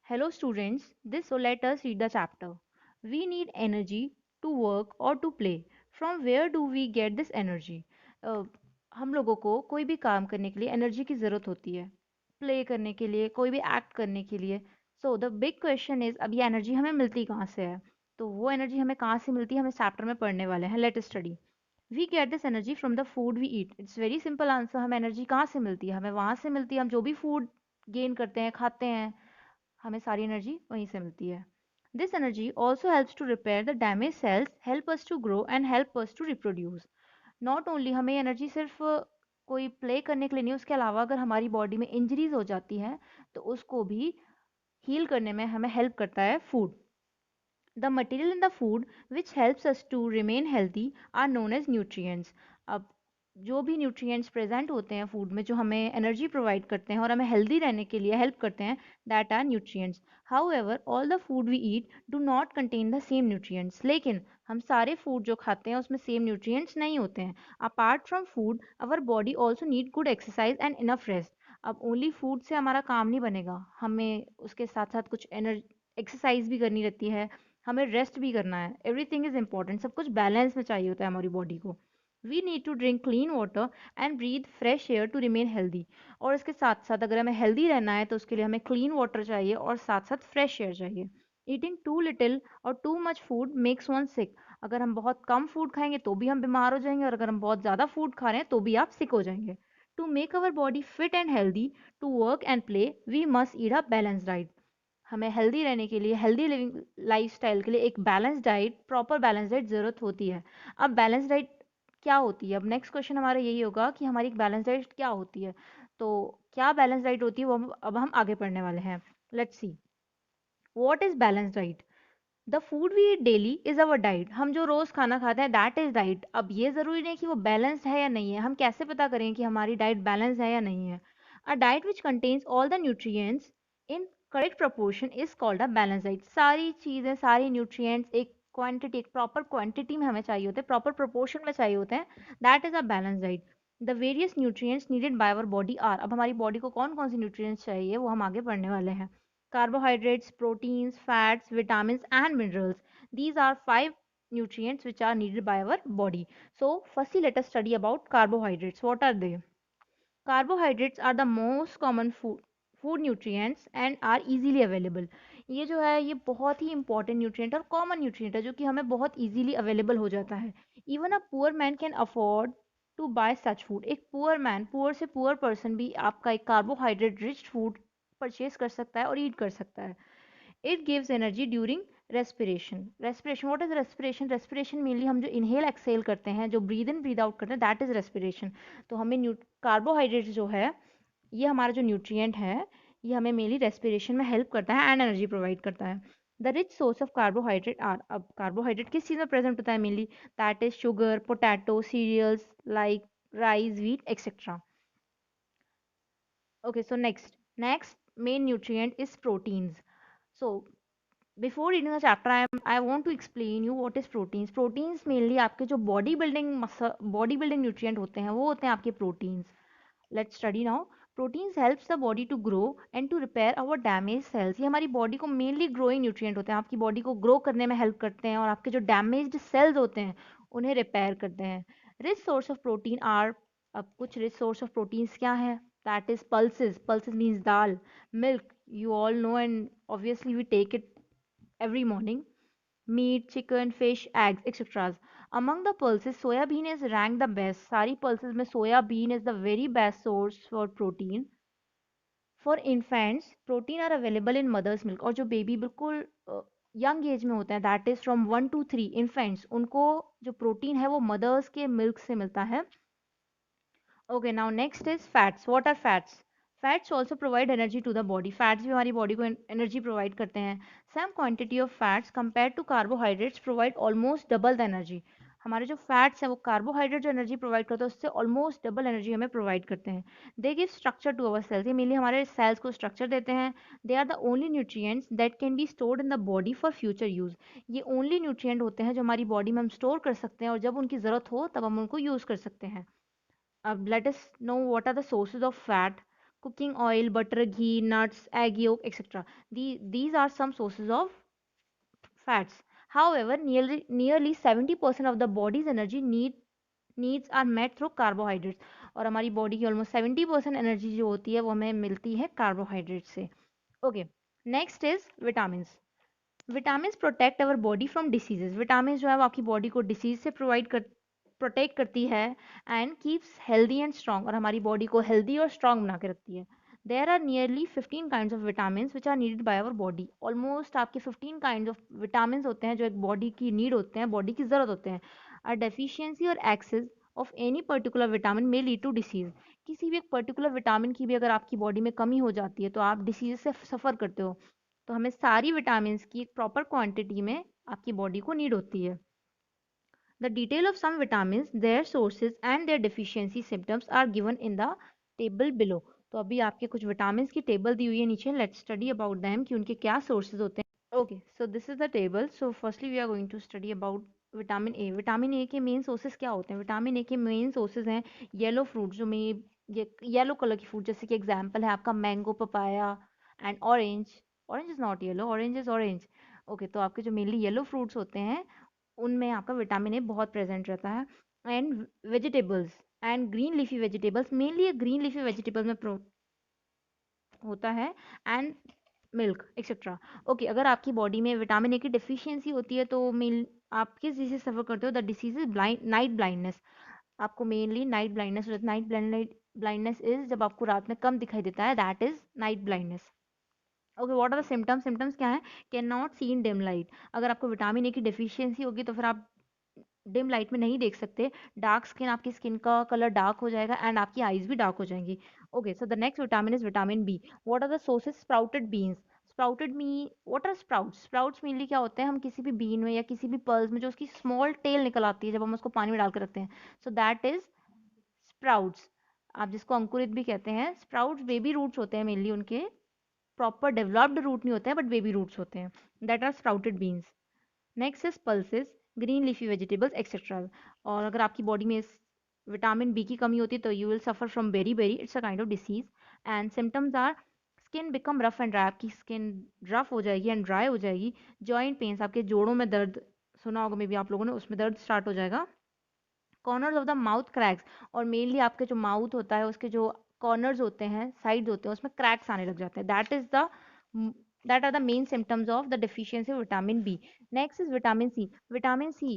Hello students, let us read the chapter. We need energy to work or to play. From where do we get this energy? हम लोगों को कोई भी काम करने के लिए एनर्जी की ज़रूरत होती है, प्ले करने के लिए, कोई भी एक्ट करने के लिए. So the big question is, अब ये एनर्जी हमें मिलती कहाँ से है? तो वो एनर्जी हमें कहाँ से मिलती है, हम इस चैप्टर में पढ़ने वाले हैं. Let us study. We get this energy from the food we eat. It's very simple answer. हमें एनर्जी कहाँ से मिलती है? हमें वहाँ से मिलती है, हम जो भी फूड गेन करते हैं, खाते हैं, हमें सारी एनर्जी वहीं से मिलती है. This energy also helps to repair the damage cells, help us to grow and help us to reproduce. Not only हमें एनर्जी सिर्फ कोई प्ले करने के लिए नहीं, उसके अलावा अगर हमारी बॉडी में इंजरीज हो जाती हैं तो उसको भी हील करने में हमें हेल्प करता है food. The material in the food which helps us to remain healthy are known as nutrients. अब जो भी न्यूट्रिएंट्स प्रेजेंट होते हैं फूड में, जो हमें एनर्जी प्रोवाइड करते हैं और हमें हेल्दी रहने के लिए हेल्प करते हैं, that are nutrients. However all the food we eat do not contain the same nutrients. लेकिन हम सारे फूड जो खाते हैं उसमें सेम न्यूट्रिएंट्स नहीं होते हैं. Apart from food our body also need good exercise and enough rest. अब ओनली फूड से हमारा काम नहीं बनेगा, हमें उसके साथ साथ कुछ एक्सरसाइज भी करनी रहती है, हमें रेस्ट भी करना है. एवरीथिंग इज इंपॉर्टेंट, सब कुछ बैलेंस में चाहिए होता है हमारी बॉडी को. We need to drink clean water and breathe fresh air to remain healthy. और इसके साथ साथ अगर हमें हेल्दी रहना है तो उसके लिए हमें क्लीन वाटर चाहिए और साथ साथ फ्रेश एयर चाहिए. ईटिंग टू लिटिल और too much food makes one sick. अगर हम बहुत कम फूड खाएंगे तो भी हम बीमार हो जाएंगे, और अगर हम बहुत ज़्यादा फूड खा रहे हैं तो भी आप सिक हो जाएंगे. To make our body fit and healthy to work and play, we must eat a balance diet. हमें हेल्दी रहने के लिए, हेल्दी लिविंग लाइफस्टाइल के लिए एक balance diet, proper balance diet ज़रूरत होती है. अब बैलेंस डाइट क्या होती है? अब नेक्स्ट क्वेश्चन हमारा यही होगा कि हमारी एक बैलेंस डाइट क्या होती है. तो क्या बैलेंस डाइट होती है वो अब हम आगे पढ़ने वाले हैं. Let's see what is balance diet. The food we eat daily is our diet. हम जो रोज खाना खाते हैं दैट इज डाइट. अब ये जरूरी नहीं कि वो बैलेंस्ड है या नहीं है. हम कैसे पता करें कि हमारी डाइट बैलेंस है या नहीं है? A diet which contains all the nutrients in correct proportion is called a balance diet. सारी चीज़ें, सारी न्यूट्रिएंट्स एक क्वांटिटी, एक प्रॉपर क्वांटिटी में हमें चाहिए होते हैं, प्रॉपर प्रोपोर्शन में चाहिए होते हैं. That is a balance diet. The various nutrients needed by our body are. अब हमारी बॉडी को कौन कौन सी न्यूट्रिएंट्स चाहिए वो हम आगे पढ़ने वाले हैं. Carbohydrates, proteins, fats, vitamins, and minerals. These are five nutrients which are needed by our body. So, firstly, let us study about carbohydrates. What are they? Carbohydrates are the most common food nutrients and are easily available. ये जो है ये बहुत ही important nutrient और common nutrient है जो कि हमें बहुत easily available हो जाता है. Even a poor man can afford to buy such food. एक poor man, poor से poor person भी आपका एक carbohydrate rich food परचेज कर सकता है और ईट कर सकता है. It gives energy during respiration. Respiration, what is respiration? Respiration mainly हम जो इनहेल एक्सेल करते हैं, जो ब्रीद इन ब्रीद आउट करते हैं, दैट इज रेस्पिरेशन. तो हमें कार्बोहाइड्रेट जो है, ये हमारा जो न्यूट्रिएंट है, ये हमें मेनली रेस्पिरेशन में हेल्प करता है एंड एनर्जी प्रोवाइड करता है. The rich source of carbohydrate are. अब कार्बोहाइड्रेट किस चीज़ में प्रेजेंट होता है mainly? That is sugar, potato, cereals like rice, wheat, etcetera. Okay, so next main nutrient is proteins. So before reading the chapter, I want to explain you what is proteins. Proteins mainly आपके जो body building nutrient होते हैं वो होते हैं आपके proteins. Let's study now. Proteins helps the body to grow and to repair our damage cells. ये हमारी बॉडी को मेनली ग्रोइंग न्यूट्रिएंट होते हैं, आपकी बॉडी को ग्रो करने में हेल्प करते हैं और आपके जो डैमेज्ड सेल्स होते हैं उन्हें रिपेयर करते हैं. Rich source of protein are. अब कुछ रिच सोर्स ऑफ प्रोटीन्स क्या है? That is pulses. Pulses means dal, milk, you all know, and obviously we take it every morning. Meat, chicken, fish, eggs, etc. Among the pulses, soybean is ranked the best. सारी pulses में soybean is the very best source for protein. For infants, protein are available in mother's milk. और जो baby बिल्कुल young age में होते हैं, that is from 1 to 3 infants, उनको जो प्रोटीन है वो मदर्स के मिल्क से मिलता है. Okay, now next is fats. What are fats? Fats also provide energy to the body. Fats भी हमारी body को energy provide करते हैं. Some quantity of fats compared to carbohydrates provide almost double the energy. हमारे जो fats हैं वो carbohydrate जो एनर्जी प्रोवाइड करते हैं उससे ऑलमोस्ट डबल एनर्जी हमें प्रोवाइड करते हैं. They give structure to our cells. ये मेनली हमारे सेल्स को स्ट्रक्चर देते हैं. They are the only nutrients that can be stored in the body for future use. ये ओनली न्यूट्रिएंट होते हैं जो हमारी बॉडी में हम स्टोर कर सकते हैं और जब उनकी ज़रूरत हो तब हम उनको यूज़ कर सकते हैं. Let us know what are the sources of fat. cooking oil, butter, ghee, nuts, egg yolk, etc. These are some sources of fats. However, nearly 70% of the body's energy needs are met through carbohydrates. और हमारी body की almost 70% energy जो होती है वो हमें मिलती है कार्बोहाइड्रेट से. Okay, next is vitamin. Vitamins protect our body from diseases. Vitamin जो है वो आपकी बॉडी को डिसीज से प्रोटेक्ट करती है and keeps healthy and strong, और हमारी बॉडी को हेल्दी और स्ट्रॉन्ग बना के रखती है. There are nearly 15 kinds of vitamin which are needed by our body. Almost आपके 15 काइंड ऑफ विटामिन होते हैं जो एक बॉडी की नीड होते हैं, बॉडी की ज़रूरत होते हैं. अ डेफिशिएंसी और excess of any particular vitamin may lead to disease. किसी भी एक पर्टिकुलर विटामिन की भी अगर आपकी बॉडी में कमी हो जाती है तो आप डिसीज से सफ़र करते हो. तो हमें सारी विटामिन की एक प्रॉपर क्वांटिटी में आपकी बॉडी को नीड होती है. The detail of some vitamin, their sources and their deficiency symptoms are given in the table below. तो अभी आपके कुछ विटामिन की टेबल दी हुई है नीचे. लेट्स स्टडी अबाउट दैम कि उनके क्या सोर्सेज होते हैं. Okay, so this is the table. So firstly we are going to study about vitamin A. Vitamin A के मेन सोर्सेज क्या होते हैं? विटामिन ए के मेन सोर्सेज हैं येलो फ्रूट, जो में ये येलो कलर की फ्रूट, जैसे कि एग्जांपल है आपका mango, papaya and orange. Orange is not yellow, orange is orange. Okay, तो आपके जो मेनली येलो फ्रूट्स होते हैं उनमें आपका विटामिन ए बहुत प्रेजेंट रहता है. And vegetables and green leafy vegetables, mainly green leafy vegetable में होता है. And milk etcetera. ओके, अगर आपकी बॉडी में विटामिन ए की डिफिशियंसी होती है तो मेन आप किस डिजीज से सफ़र करते हो? The disease is night blindness. आपको मेनली नाइट ब्लाइंडनेस हो जाता है. नाइट ब्लाइंडनेस इज जब आपको रात में कम दिखाई देता है, that is night blindness. Okay, what are the symptoms? Symptoms क्या है? Can not see in dim light. अगर आपको विटामिन ए की डिफिशियंसी होगी तो फिर आप डिम लाइट में नहीं देख सकते. डार्क स्किन, आपकी स्किन का कलर डार्क हो जाएगा एंड आपकी आईज भी डार्क हो जाएंगी. Okay, so the next vitamin is vitamin B. What are the sources? Sprouted beans. Sprouted me what are sprouts? Sprouts mainly क्या होते हैं? हम किसी भी बीन में या किसी भी पर्ल्स में जो उसकी स्मॉल टेल निकल आती है जब हम उसको पानी में डाल कर रखते हैं, सो दैट इज स्प्राउट्स. आप जिसको अंकुरित भी कहते हैं. स्प्राउट्स बेबी रूट्स होते हैं मेनली, उनके प्रॉपर डेवलप्ड रूट नहीं होते हैं बट बेबी रूट्स होते हैं. That are sprouted beans. Next is pulses, green leafy vegetables etcetera. और अगर आपकी बॉडी में विटामिन बी की कमी होती है तो you will suffer from beri beri. It's a kind of disease. And symptoms are skin become rough and dry. आपकी स्किन रफ हो जाएगी एंड ड्राई हो जाएगी. जॉइंट पेन्स, आपके जोड़ों में दर्द, सुना होगा मे बी आप लोगों ने, उसमें दर्द स्टार्ट हो जाएगा. Corners of the mouth cracks, और मेनली आपके जो माउथ होता है उसके जो कॉर्नर्स होते हैं, साइड्स होते हैं, उसमें क्रैक्स आने लग जाते हैं. That are the main symptoms of the deficiency of vitamin B. Next is vitamin C. Vitamin C,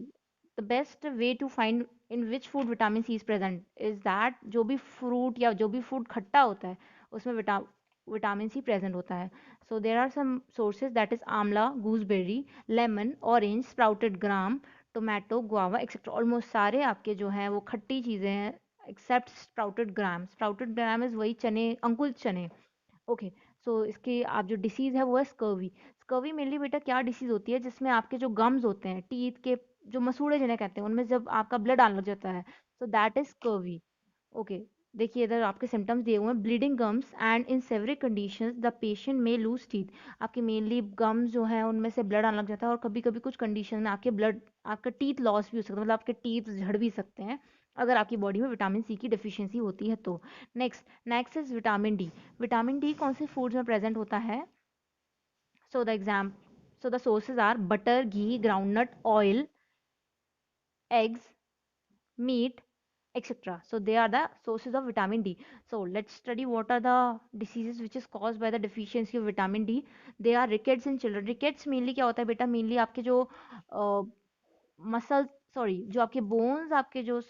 the best way to find in which food vitamin C is present is that जो भी fruit या जो भी food खट्टा होता है उसमें vitamin C present होता है. So there are some sources, that is amla, gooseberry, lemon, orange, sprouted gram, tomato, guava etcetera. Almost सारे आपके जो हैं वो खट्टी चीज़ें हैं except sprouted gram. Sprouted gram is वही चने, अंकुरित चने. ओके, सो इसकी आप जो डिसीज़ है वो है स्कर्वी. स्कर्वी मेनली बेटा क्या डिसीज़ होती है? जिसमें आपके जो गम्स होते हैं, टीथ के जो मसूड़े जिन्हें कहते हैं, उनमें जब आपका ब्लड आने लग जाता है, so that is scurvy. Okay, देखिए इधर आपके सिम्टम्स दिए हुए हैं. Bleeding gums and in severe conditions the patient may lose teeth. आपके मेनली गम्स जो हैं उनमें से ब्लड आने लग जाता है और कभी कभी कुछ कंडीशन में आपका टीथ लॉस भी हो सकता है, मतलब आपके टीथ झड़ भी सकते हैं अगर आपकी बॉडी में विटामिन सी की डिफिशियंसी होती है तो. Next is vitamin D. Vitamin D कौन से फूड्स में प्रेजेंट होता है? So the sources are butter, ghee, groundnut oil, eggs, meat, etc. So they are the sources of vitamin D. So let's study what are the diseases which is caused by the deficiency of vitamin D. They are rickets in children. Rickets mainly क्या होता है बेटा? Mainly आपके जो muscle, sorry, जो आपके bones, आपके जो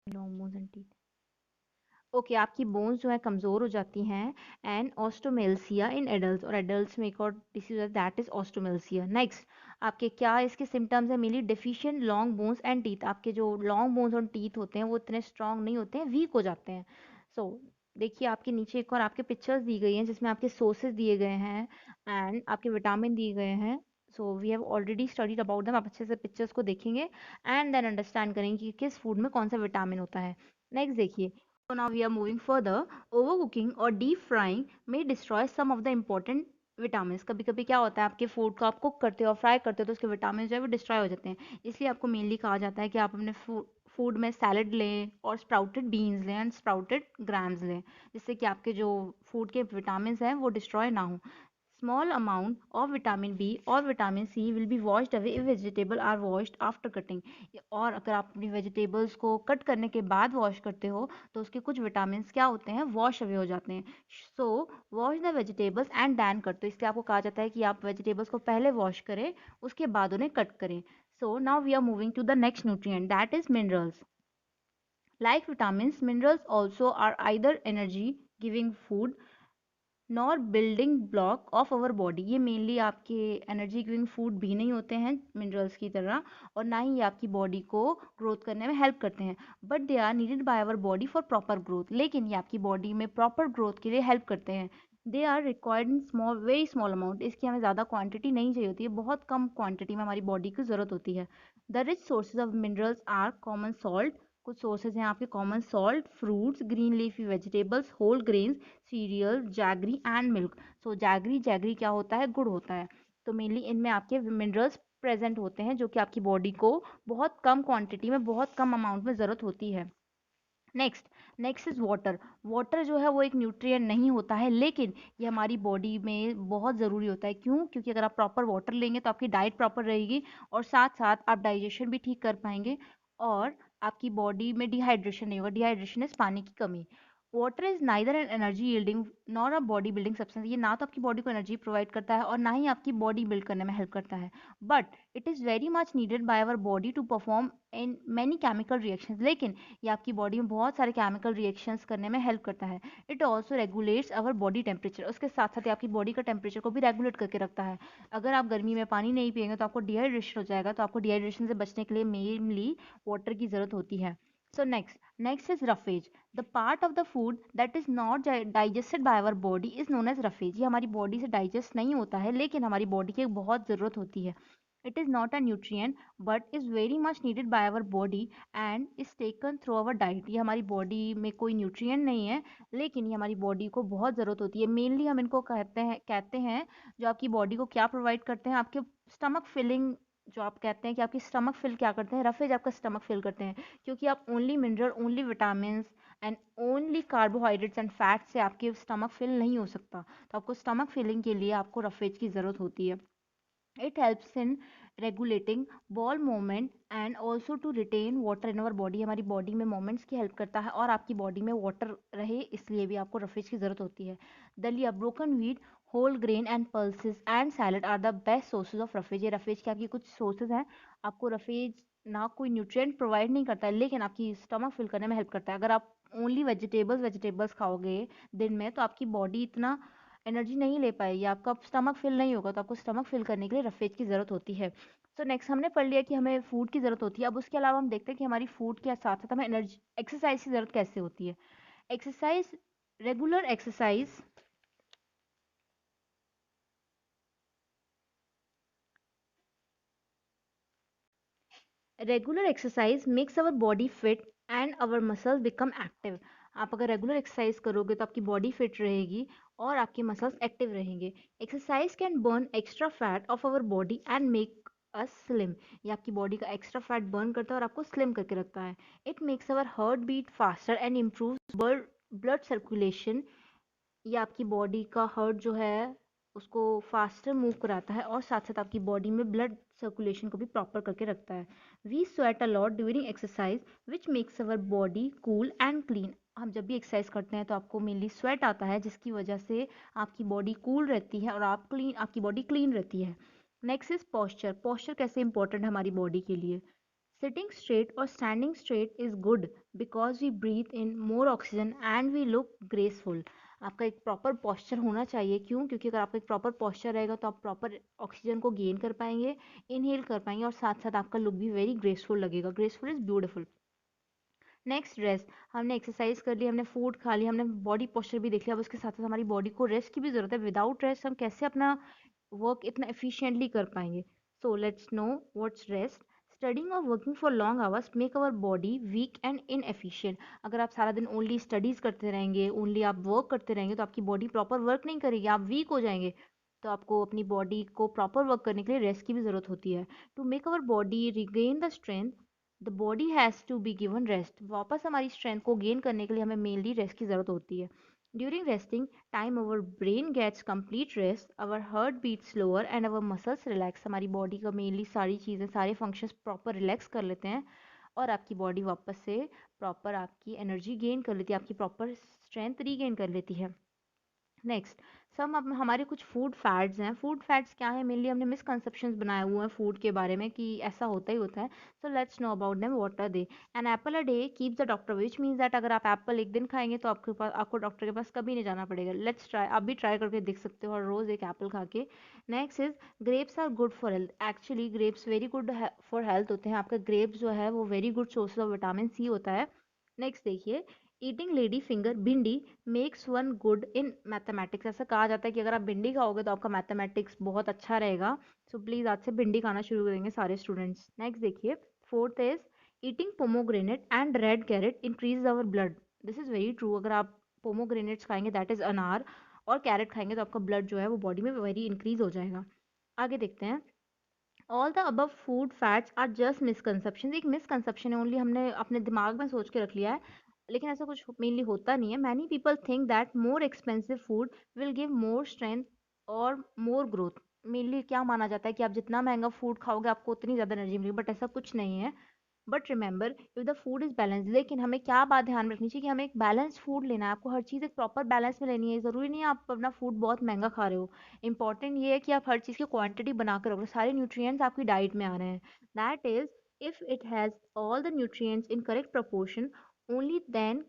long bones and teeth, okay, आपकी बोन्स जो है कमज़ोर हो जाती हैं. एंड ऑस्टोमेल्सिया इन एडल्ट, और एडल्ट्स में एक और डिसीज है दैट इज ऑस्टोमेल्सिया. नेक्स्ट, आपके क्या इसके सिम्टम्स हैं? Mainly deficient long bones and teeth. आपके जो लॉन्ग बोन्स और टीथ होते हैं वो इतने स्ट्रांग नहीं होते हैं, वीक हो जाते हैं. सो देखिए आपके नीचे एक और आपके पिक्चर्स दी गई हैं जिसमें आपके सोर्सेज दिए गए हैं एंड आपके विटामिन दिए गए हैं. So we have already studied about them. आप अच्छे से पिक्चर्स को देखेंगे एंड देन अंडरस्टैंड करेंगे कि किस फूड में कौन सा विटामिन होता है. नेक्स्ट देखिए. So now we are moving further. Overcooking or deep frying may destroy some of the important vitamin. कभी कभी क्या होता है, आपके फूड को आप कुक करते हो और फ्राई करते हो तो उसके विटामिन जो है वो डिस्ट्रॉय हो जाते हैं. इसलिए आपको मेनली कहा जाता है कि आप अपने फूड में सैलड लें और स्प्राउटेड बीन्स लें एंड स्प्राउटेड ग्राम्स लें, जिससे कि आपके जो फूड के विटामिन हैं वो डिस्ट्रॉय ना हो। Small amount of vitamin B और vitamin C will be washed away if vegetable are washed after cutting। और अगर आप अपनी वेजिटेबल्स को कट करने के बाद वॉश करते हो तो उसके कुछ विटामिन क्या होते हैं, वॉश अवे हो जाते हैं। So wash the vegetables and then cut, तो इसलिए आपको कहा जाता है कि आप वेजिटेबल्स को पहले वॉश करें उसके बाद उन्हें कट करें। So now we are moving to the next nutrient that is minerals. Like vitamins, minerals also are either energy giving food nor building block of our body. ये मेनली आपके energy giving food भी नहीं होते हैं minerals की तरह, और ना ही ये आपकी बॉडी को ग्रोथ करने में हेल्प करते हैं, but they are needed by our body for proper growth. लेकिन ये आपकी बॉडी में प्रॉपर ग्रोथ के लिए हेल्प करते हैं। They are required in small very small amount. इसकी हमें ज़्यादा क्वांटिटी नहीं चाहिए होती है, बहुत कम क्वांटिटी में हमारी बॉडी की ज़रूरत होती है। The rich sources of minerals are common salt. कुछ सोर्सेज हैं आपके common salt, fruits, green leafy vegetables, whole grains, cereal, jaggery and milk. So jaggery, jaggery क्या होता है, गुड़ होता है। तो मेनली इनमें आपके मिनरल्स प्रेजेंट होते हैं जो कि आपकी बॉडी को बहुत कम क्वांटिटी में, बहुत कम अमाउंट में ज़रूरत होती है। Next next is water. Water जो है वो एक न्यूट्रिएंट नहीं होता है, लेकिन ये हमारी बॉडी में बहुत ज़रूरी होता है। क्यों? क्योंकि अगर आप प्रॉपर वाटर लेंगे तो आपकी डाइट प्रॉपर रहेगी और साथ साथ आप डाइजेशन भी ठीक कर पाएंगे और आपकी बॉडी में डिहाइड्रेशन नहीं होगा। डिहाइड्रेशन इज पानी की कमी। Water is neither an energy yielding nor a body building substance. ये ना तो आपकी बॉडी को एनर्जी प्रोवाइड करता है और ना ही आपकी बॉडी बिल्ड करने में हेल्प करता है, but it is very much needed by our body to perform in many chemical reactions. लेकिन ये आपकी बॉडी में बहुत सारे केमिकल रिएक्शंस करने में हेल्प करता है। It also regulates our body temperature. उसके साथ साथ ये आपकी बॉडी का टेम्परेचर को भी रेगुलेट करके रखता है। अगर आप गर्मी में पानी नहीं पिएंगे तो आपको डिहाइड्रेशन हो जाएगा, तो आपको डिहाइड्रेशन से बचने के लिए मेनली वाटर की ज़रूरत होती है। So next is roughage. The part of the food that is not digested by our body is known as roughage. ये हमारी बॉडी से डाइजेस्ट नहीं होता है, लेकिन हमारी बॉडी की बहुत ज़रूरत होती है। It is not a nutrient but is very much needed by our body and is taken through our diet. ये हमारी बॉडी में कोई न्यूट्रिएंट नहीं है, लेकिन ये हमारी बॉडी को बहुत ज़रूरत होती है। मेनली हम इनको कहते हैं जो आपकी बॉडी को क्या प्रोवाइड करते हैं, आपके स्टमक फिलिंग। जो आप कहते हैं कि आपकी स्टमक फिल क्या करते हैं, रफेज आपका स्टमक फिल करते हैं, क्योंकि आप only mineral, only vitamin and only carbohydrates and fat से आपके स्टमक फिल नहीं हो सकता। तो आपको स्टमक फिलिंग के लिए आपको रफेज की ज़रूरत होती है। It helps in regulating bowel movement and also to retain water in our body। हमारी बॉडी में मोमेंट्स की हेल्प करता है और आपकी बॉडी में वाटर रहे, इसलिए भी आपको रफेज की ज़रूरत होती है। Daliya, broken wheat, whole grain and pulses and salad are the best sources of roughage. ये रफेज के आपकी कुछ सोर्सेज हैं। आपको रफेज ना कोई न्यूट्रिएंट प्रोवाइड नहीं करता है, लेकिन आपकी स्टमक फिल करने में हेल्प करता है। अगर आप ओनली वेजिटेबल्स वेजिटेबल्स खाओगे दिन में, तो आपकी बॉडी इतना एनर्जी नहीं ले पाएगी, आपका स्टमक फिल नहीं होगा। तो आपको स्टमक फिल करने के लिए रफेज की ज़रूरत होती है। सो नेक्स्ट हमने पढ़ लिया कि हमें फूड की ज़रूरत होती है। अब उसके अलावा हम देखते हैं कि हमारी फूड के साथ साथ हमें एनर्जी एक्सरसाइज की ज़रूरत कैसे होती है। Exercise, regular exercise regular exercise makes our body fit and our muscles become active. आप अगर रेगुलर एक्सरसाइज करोगे तो आपकी बॉडी फिट रहेगी और आपके मसल्स एक्टिव रहेंगे। Exercise can burn extra fat of our body and make us slim. ये आपकी बॉडी का एक्स्ट्रा फैट बर्न करता है और आपको स्लिम करके रखता है। It makes our heart beat faster and improve blood circulation. ये आपकी बॉडी का हार्ट जो है उसको फास्टर मूव कराता है और साथ साथ आपकी बॉडी में ब्लड सर्कुलेशन को भी प्रॉपर करके रखता है। We sweat a lot during exercise which makes our body cool and clean. हम जब भी एक्सरसाइज करते हैं तो आपको मेनली स्वेट आता है, जिसकी वजह से आपकी बॉडी कूल रहती है और आपकी बॉडी क्लीन रहती है। Next is posture. पोस्चर कैसे इंपॉर्टेंट है हमारी बॉडी के लिए। सिटिंग स्ट्रेट और standing straight is good because we breathe in more oxygen and we look graceful. आपका एक प्रॉपर पोस्चर होना चाहिए। क्यों? क्योंकि अगर आपका एक प्रॉपर पोस्चर रहेगा तो आप प्रॉपर ऑक्सीजन को गेन कर पाएंगे, इनहेल कर पाएंगे और साथ साथ आपका लुक भी वेरी ग्रेसफुल लगेगा। Graceful is beautiful. Next rest. हमने एक्सरसाइज कर ली, हमने फूड खा लिया, हमने बॉडी पोस्चर भी देख लिया। अब उसके साथ साथ हमारी बॉडी को रेस्ट की भी ज़रूरत है। विदाउट रेस्ट हम कैसे अपना वर्क इतना एफिशिएंटली कर पाएंगे। So let's know what's rest. Studying और working for long hours make our body weak and inefficient. अगर आप सारा दिन ओनली स्टडीज़ करते रहेंगे, ओनली आप वर्क करते रहेंगे, तो आपकी बॉडी प्रॉपर वर्क नहीं करेगी, आप वीक हो जाएंगे। तो आपको अपनी बॉडी को प्रॉपर वर्क करने के लिए रेस्ट की भी ज़रूरत होती है। To make our body regain the strength the body has to be given rest. वापस हमारी स्ट्रेंथ को गेन करने के लिए हमें मेनली रेस्ट की ज़रूरत होती है। During resting time our brain gets complete rest, our heart beat slower and our muscles relax. हमारी बॉडी का मेनली सारी चीज़ें, सारे फंक्शंस प्रॉपर रिलैक्स कर लेते हैं और आपकी बॉडी वापस से प्रॉपर आपकी एनर्जी गेन कर लेती है, आपकी प्रॉपर स्ट्रेंथ रीगेन कर लेती है। नेक्स्ट, सम अब हमारे कुछ फूड फैट्स हैं। फूड फैट्स क्या है? मेनली हमने मिसकंसेप्शंस बनाए हुए हैं फूड के बारे में कि ऐसा होता ही होता है। So let's know about them. What are they? An apple a day keeps the doctor, which means that अगर आप एप्पल एक दिन खाएंगे तो आपको डॉक्टर के पास कभी नहीं जाना पड़ेगा। लेट्स ट्राई, आप भी ट्राई करके देख सकते हो और रोज एक एप्पल खा के। Next is grapes are good for health. Actually grapes very good for health होते हैं। आपका ग्रेप्स जो है वो very good source of vitamin C होता है। नेक्स्ट देखिए, eating lady finger bhindi makes one good in mathematics. ऐसा कहा जाता है कि अगर आप भिंडी खाओगे तो आपका मैथमेटिक्स बहुत अच्छा रहेगा। सो प्लीज़ आज से भिंडी खाना शुरू करेंगे सारे स्टूडेंट्स। नेक्स्ट देखिए, fourth is eating pomegranate and red carrot increase our blood. This is very true. अगर आप पोमोग्रेनेट्स खाएंगे, दैट इज़ अनार, और कैरेट खाएंगे तो आपका ब्लड जो है वो बॉडी में वेरी इंक्रीज हो जाएगा। आगे देखते हैं। All the above food fats are just misconception. एक मिसकंसेप्शन है, ओनली हमने अपने दिमाग में सोच के रख लिया है, लेकिन ऐसा कुछ मेनली होता नहीं है। Many people think that more expensive food will give more strength और मोर ग्रोथ। मेनली क्या माना जाता है कि आप जितना महंगा फूड खाओगे आपको उतनी ज़्यादा एनर्जी मिलेगी, बट ऐसा कुछ नहीं है। But remember, if the food is balance, लेकिन हमें क्या बात ध्यान में रखनी चाहिए कि हमें एक बैलेंस फूड लेना है। आपको हर चीज़ एक प्रॉपर बैलेंस में लेनी है। ज़रूरी नहीं है आप अपना फूड बहुत महंगा खा रहे हो। इंपॉर्टेंट ये है कि आप हर चीज़ की क्वांटिटी बना कर रखो, सारे न्यूट्रिएंट्स आपकी डाइट में आ रहे हैं। That is, if it has all the nutrients in correct proportion, only then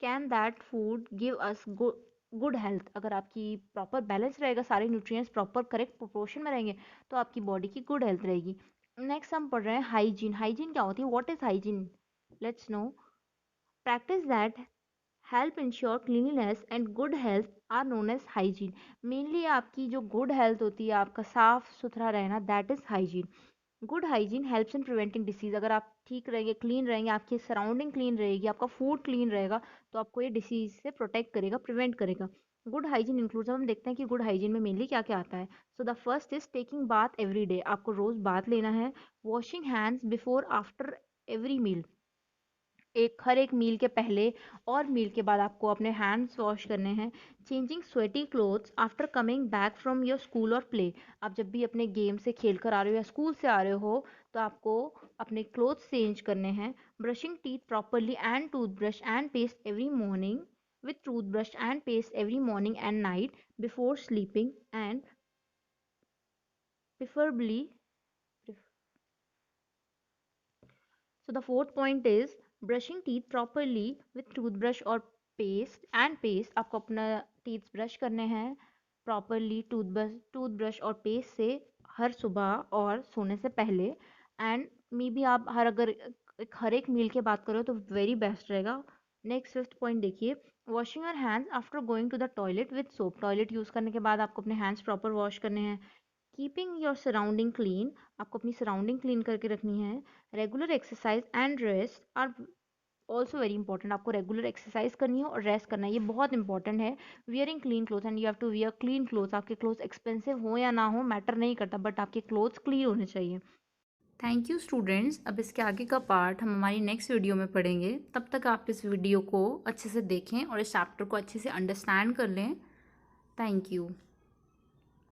can that food give us good health. अगर आपकी प्रॉपर बैलेंस रहेगा, सारे न्यूट्रिएंट्स प्रॉपर करेक्ट प्रोपोर्शन में रहेंगे, तो आपकी बॉडी की गुड हेल्थ रहेगी। नेक्स्ट हम पढ़ रहे हैं हाइजीन। हाइजीन क्या होती है? What is hygiene? Let's know. Practice that help ensure cleanliness and good health are known as hygiene. Mainly आपकी जो गुड हेल्थ होती है, आपका साफ सुथरा रहना, that is hygiene. Good hygiene helps in preventing disease. अगर आप ठीक रहेंगे, क्लीन रहेंगे, आपकी सराउंडिंग क्लीन रहेगी, आपका फूड क्लीन रहेगा, तो आपको ये डिसीज से प्रोटेक्ट करेगा, प्रिवेंट करेगा। गुड हाइजीन इंक्लूड्स, अब हम देखते हैं कि गुड हाइजीन में मेनली क्या क्या आता है। So the first is taking bath every day. आपको रोज बाथ लेना है। Washing hands before after every meal. हर एक मील के पहले और मील के बाद आपको अपने हैंड्स वॉश करने हैं। Changing sweaty clothes after coming back from your school और प्ले। आप जब भी अपने गेम से खेल कर आ रहे हो या स्कूल से आ रहे हो तो आपको अपने क्लोथ्स चेंज करने हैं। Brushing teeth properly and toothbrush and paste every morning with toothbrush and paste every morning and night before sleeping, and preferably. So the fourth point is brushing teeth properly with toothbrush or paste and paste। आपको अपना teeth brush करने हैं properly toothbrush और paste से हर सुबह और सोने से पहले। एंड मे बी आप हर एक मील के बात करो तो वेरी बेस्ट रहेगा। नेक्स्ट फिफ्थ पॉइंट देखिए, washing your hands after going to the toilet with soap. Toilet use करने के बाद आपको अपने हैंड्स प्रॉपर वॉश करने हैं। Keeping your surrounding clean. आपको अपनी सराउंडिंग क्लीन करके रखनी है। Regular exercise and rest are also very important. आपको रेगुलर एक्सरसाइज करनी है और रेस्ट करना है, ये बहुत इंपॉर्टेंट है। Wearing clean cloth, and you have to wear clean cloth. आपके क्लोथ एक्सपेंसिव हो या ना हो मैटर नहीं करता, बट आपके क्लोथ्स क्लीन होने चाहिए। Thank you students. अब इसके आगे का पार्ट हम हमारी नेक्स्ट वीडियो में पढ़ेंगे। तब तक आप इस वीडियो को अच्छे से देखें और इस चैप्टर को अच्छे से अंडरस्टैंड कर लें। Thank you.